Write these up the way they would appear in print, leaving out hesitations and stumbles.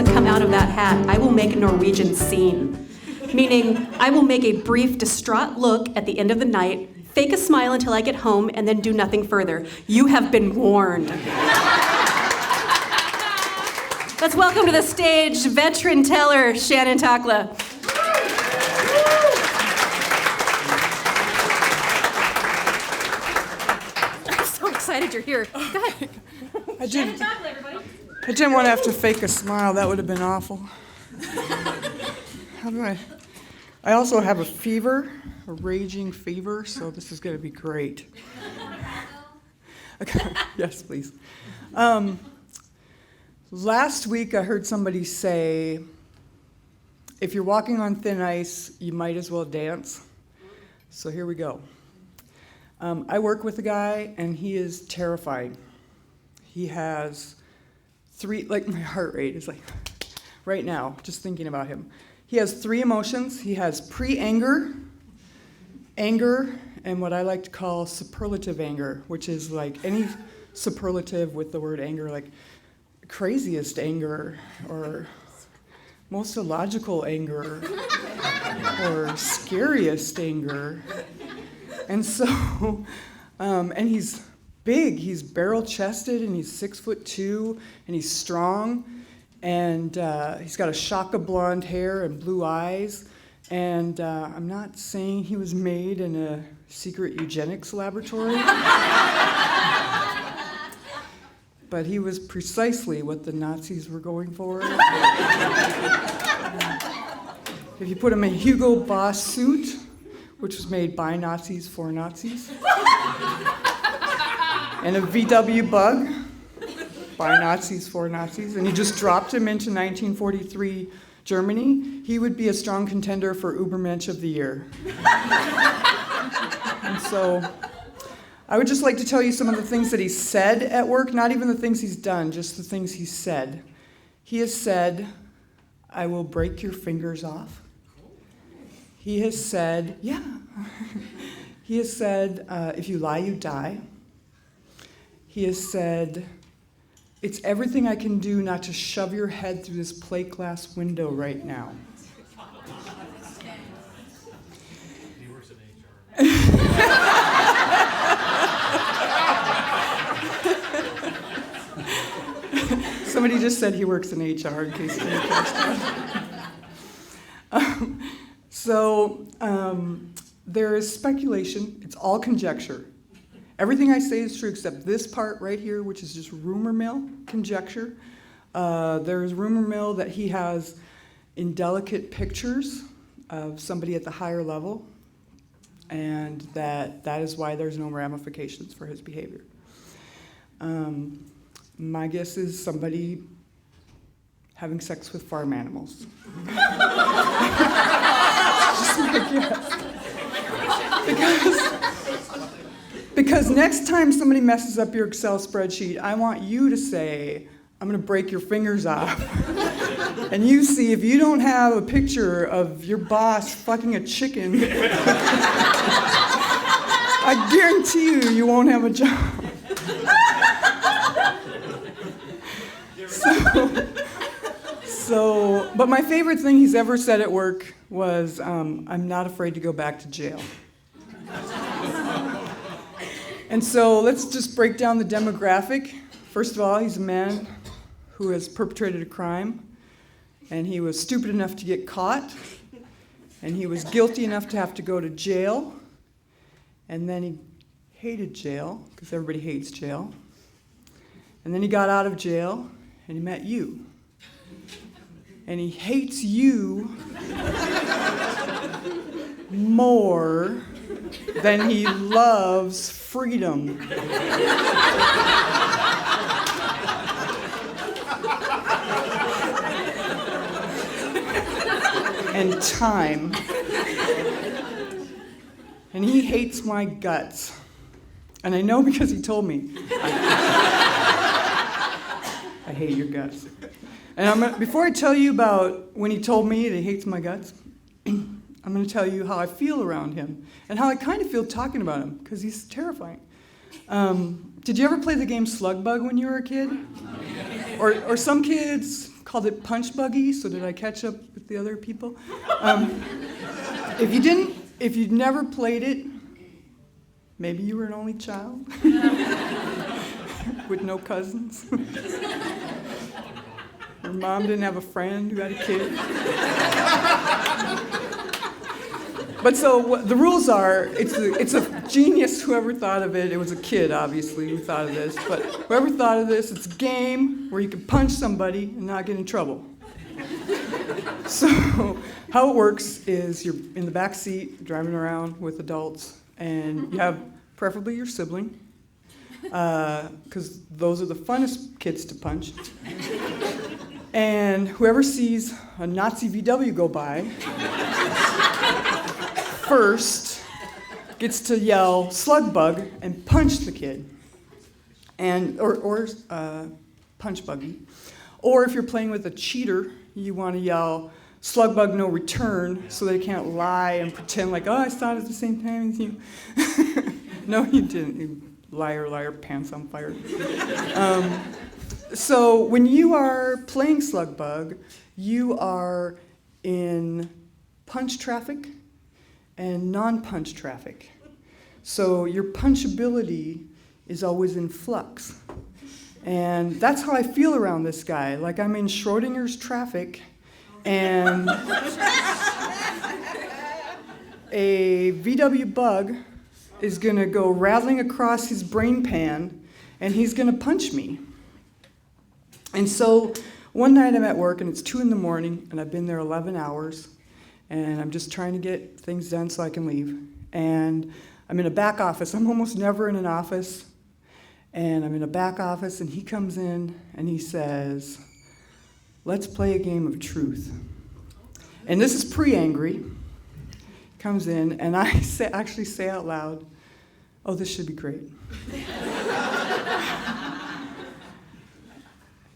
doesn't come out of that hat, I will make a Norwegian scene. Meaning, I will make a brief, distraught look at the end of the night, fake a smile until I get home, and then do nothing further. You have been warned. Let's welcome to the stage veteran teller, Shannon Takla. I'm so excited you're here. Go ahead. Shannon Takla, everybody. I didn't want to have to fake a smile. That would have been awful. I also have a fever, a raging fever, so this is going to be great. Okay. Yes, please. Last week I heard somebody say, if you're walking on thin ice, you might as well dance. So here we go. I work with a guy, and he is terrifying. He has my heart rate is like, right now, just thinking about him. He has 3 emotions. He has pre-anger, anger, and what I like to call superlative anger, which is like any superlative with the word anger, like craziest anger, or most illogical anger, or scariest anger. And so, and he's big, he's barrel-chested, and he's 6'2", and he's strong. And he's got a shock of blonde hair and blue eyes. And I'm not saying he was made in a secret eugenics laboratory. But he was precisely what the Nazis were going for. If you put him in a Hugo Boss suit, which was made by Nazis for Nazis, and a VW Bug, by Nazis for Nazis, and you just dropped him into 1943 Germany, he would be a strong contender for Ubermensch of the Year. And so I would just like to tell you some of the things that he said at work, not even the things he's done, just the things he said. He has said, I will break your fingers off. He has said, yeah. He has said, if you lie, you die. He has said, it's everything I can do not to shove your head through this plate glass window right now. He works in HR. Somebody just said he works in HR in case you there is speculation. It's all conjecture. Everything I say is true except this part right here, which is just rumor mill, conjecture. There's rumor mill that he has indelicate pictures of somebody at the higher level, and that is why there's no ramifications for his behavior. My guess is somebody having sex with farm animals. Just my guess. Because next time somebody messes up your Excel spreadsheet, I want you to say, I'm going to break your fingers off. And you see, if you don't have a picture of your boss fucking a chicken, I guarantee you won't have a job. But my favorite thing he's ever said at work was, I'm not afraid to go back to jail. And so let's just break down the demographic. First of all, he's a man who has perpetrated a crime, and he was stupid enough to get caught, and he was guilty enough to have to go to jail, and then he hated jail, because everybody hates jail. And then he got out of jail, and he met you. And he hates you more than he loves freedom. And time. And he hates my guts. And I know because he told me. I hate your guts. And before I tell you about when he told me that he hates my guts, I'm going to tell you how I feel around him and how I kind of feel talking about him, because he's terrifying. Did you ever play the game Slug when you were a kid? Or some kids called it punch buggy, so did I catch up with the other people? If you'd never played it, maybe you were an only child with no cousins. Your mom didn't have a friend who had a kid. But so the rules are, it's a genius whoever thought of it. It was a kid, obviously, who thought of this. But whoever thought of this, it's a game where you can punch somebody and not get in trouble. So how it works is you're in the back seat driving around with adults, and you have preferably your sibling, because those are the funnest kids to punch. And whoever sees a Nazi VW go by first gets to yell "slug bug" and punch the kid, or punch buggy. Or if you're playing with a cheater, you want to yell "slug bug no return" so they can't lie and pretend like, oh, I saw it at the same time as you. No, you didn't. You liar, liar, pants on fire. So when you are playing slug bug, you are in punch traffic and non-punch traffic. So your punchability is always in flux. And that's how I feel around this guy. Like I'm in Schrodinger's traffic, and a VW bug is going to go rattling across his brain pan, and he's going to punch me. And so one night I'm at work, and it's 2 in the morning, and I've been there 11 hours, and I'm just trying to get things done so I can leave. And I'm in a back office. I'm almost never in an office. And I'm in a back office, and he comes in, and he says, let's play a game of truth. And this is pre-angry. Comes in, and I actually say out loud, oh, this should be great.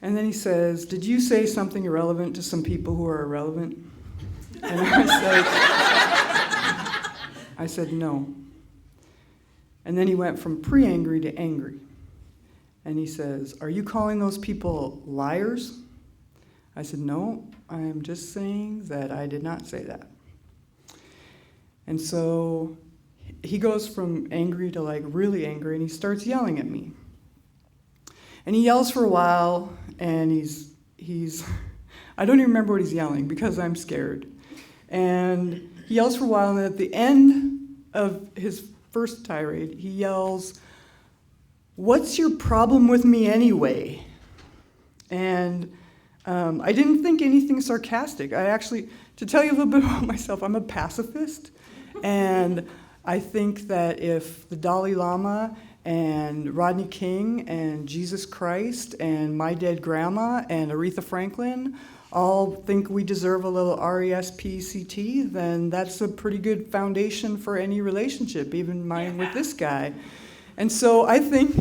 And then he says, did you say something irrelevant to some people who are irrelevant? And I said, no. And then he went from pre-angry to angry. And he says, are you calling those people liars? I said, no, I am just saying that I did not say that. And so he goes from angry to like really angry, and he starts yelling at me. And he yells for a while, and he's I don't even remember what he's yelling because I'm scared. And he yells for a while, and at the end of his first tirade, he yells, what's your problem with me anyway? And I didn't think anything sarcastic. To tell you a little bit about myself, I'm a pacifist. And I think that if the Dalai Lama and Rodney King and Jesus Christ and my dead grandma and Aretha Franklin all think we deserve a little RESPCT, then that's a pretty good foundation for any relationship, even mine with this guy. And so I think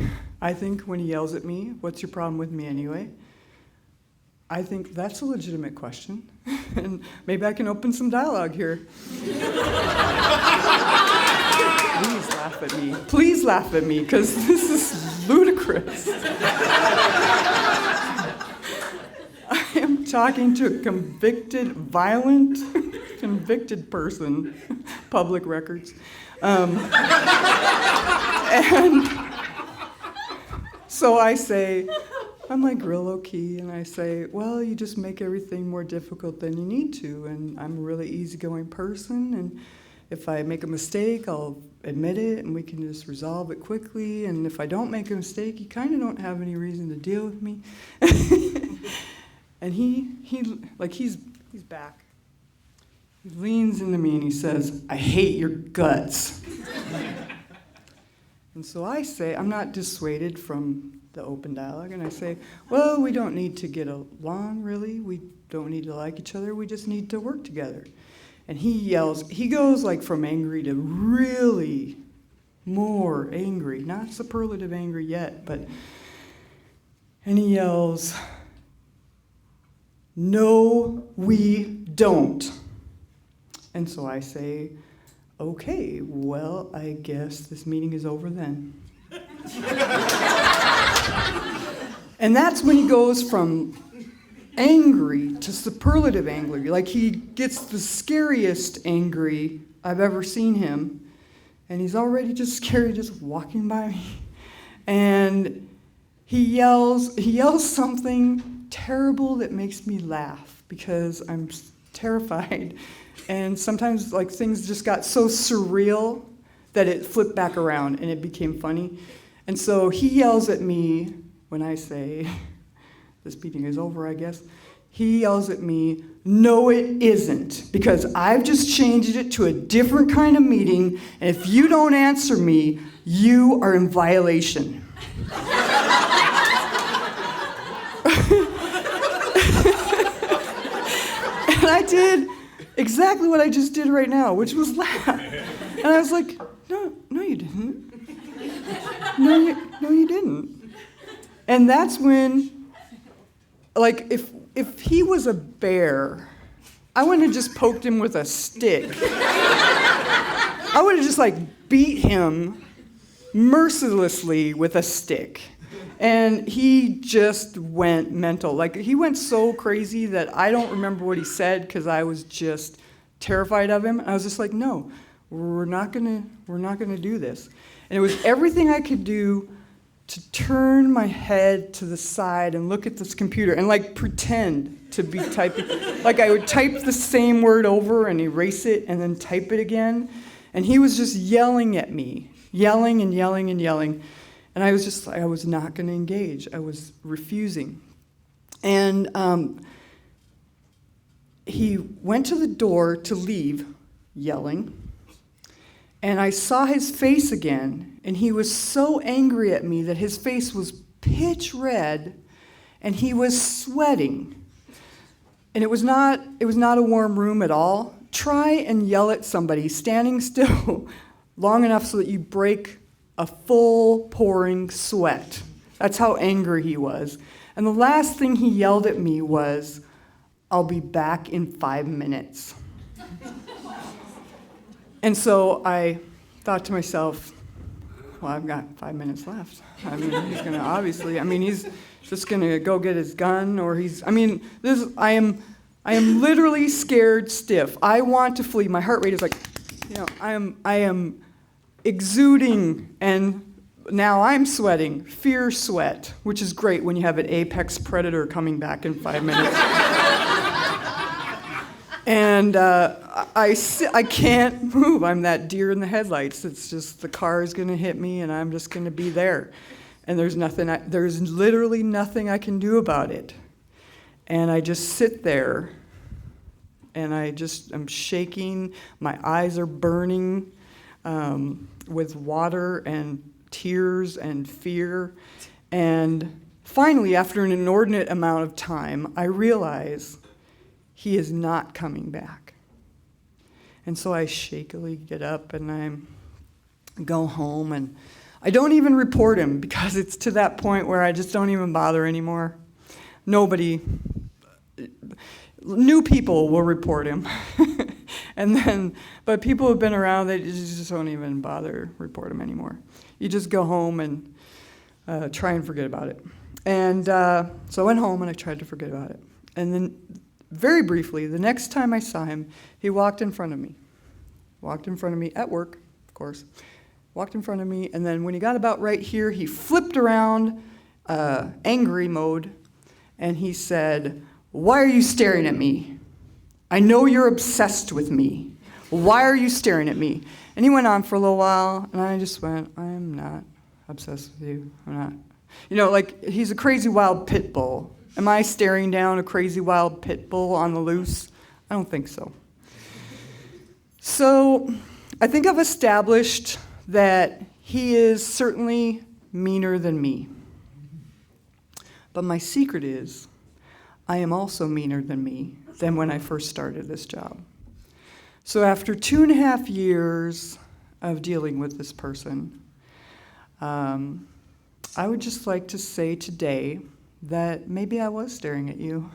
when he yells at me, what's your problem with me anyway? I think that's a legitimate question, and maybe I can open some dialogue here. Please laugh at me. Please laugh at me, because this is ludicrous. I am talking to a violent, convicted person, public records. And so I say, I'm like real low-key, and I say, well, you just make everything more difficult than you need to, and I'm a really easygoing person, and if I make a mistake, I'll admit it, and we can just resolve it quickly, and if I don't make a mistake, you kind of don't have any reason to deal with me. And he's back. He leans into me, and he says, I hate your guts. And so I say, I'm not dissuaded from the open dialogue, and I say, well, we don't need to get along, really. We don't need to like each other. We just need to work together. And he yells, he goes like from angry to really more angry, not superlative angry yet, and he yells, no, we don't. And so I say, okay, well, I guess this meeting is over then. And that's when he goes from angry to superlative angry. Like he gets the scariest angry I've ever seen him. And he's already just scary just walking by me. And he yells something terrible that makes me laugh because I'm terrified. And sometimes like things just got so surreal that it flipped back around and it became funny. And so he yells at me when I say, this meeting is over, I guess. He yells at me, "No, it isn't, because I've just changed it to a different kind of meeting, and if you don't answer me, you are in violation." And I did exactly what I just did right now, which was laugh. And I was like, no, you didn't. No, you didn't. And that's when, like, if he was a bear, I wouldn't have just poked him with a stick. I would have just, like, beat him mercilessly with a stick. And he just went mental. Like, he went so crazy that I don't remember what he said because I was just terrified of him. I was just like, no, we're not gonna do this. And it was everything I could do to turn my head to the side and look at this computer and like pretend to be typing. Like I would type the same word over and erase it and then type it again. And he was just yelling at me, yelling and yelling and yelling. And I was not going to engage. I was refusing. And he went to the door to leave, yelling. And I saw his face again, and he was so angry at me that his face was pitch red, and he was sweating. And it was not a warm room at all. Try and yell at somebody standing still long enough so that you break a full pouring sweat. That's how angry he was. And the last thing he yelled at me was, "I'll be back in 5 minutes." And so I thought to myself, well, I've got 5 minutes left. I mean, he's going to obviously, he's just going to go get his gun, or I am literally scared stiff. I want to flee. My heart rate is like, I am exuding, and now I'm sweating, fear sweat, which is great when you have an apex predator coming back in 5 minutes. And I can't move. I'm that deer in the headlights. It's just the car is going to hit me, and I'm just going to be there. And there's literally nothing I can do about it. And I just sit there, and I'm shaking. My eyes are burning with water and tears and fear. And finally, after an inordinate amount of time, I realize he is not coming back. And so I shakily get up and I go home, and I don't even report him because it's to that point where I just don't even bother anymore. Nobody, new people will report him. But people who've been around, they just don't even bother report him anymore. You just go home and try and forget about it. And so I went home and I tried to forget about it. And then very briefly, the next time I saw him, he walked in front of me. Walked in front of me at work, of course. Walked in front of me, and then when he got about right here, he flipped around, angry mode, and he said, "Why are you staring at me? I know you're obsessed with me. Why are you staring at me?" And he went on for a little while, and I just went, "I'm not obsessed with you. I'm not." Like he's a crazy wild pit bull. Am I staring down a crazy wild pit bull on the loose? I don't think so. So I think I've established that he is certainly meaner than me. But my secret is I am also meaner than me than when I first started this job. So after 2.5 years of dealing with this person, I would just like to say today that maybe I was staring at you.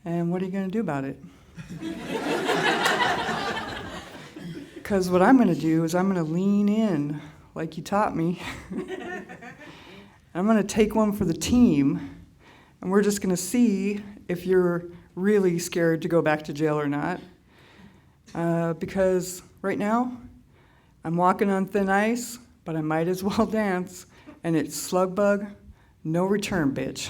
And what are you going to do about it? Because what I'm going to do is I'm going to lean in like you taught me. I'm going to take one for the team, And we're just going to see if you're really scared to go back to jail or not. Because right now, I'm walking on thin ice, but I might as well dance. And it's slug bug, no return, bitch.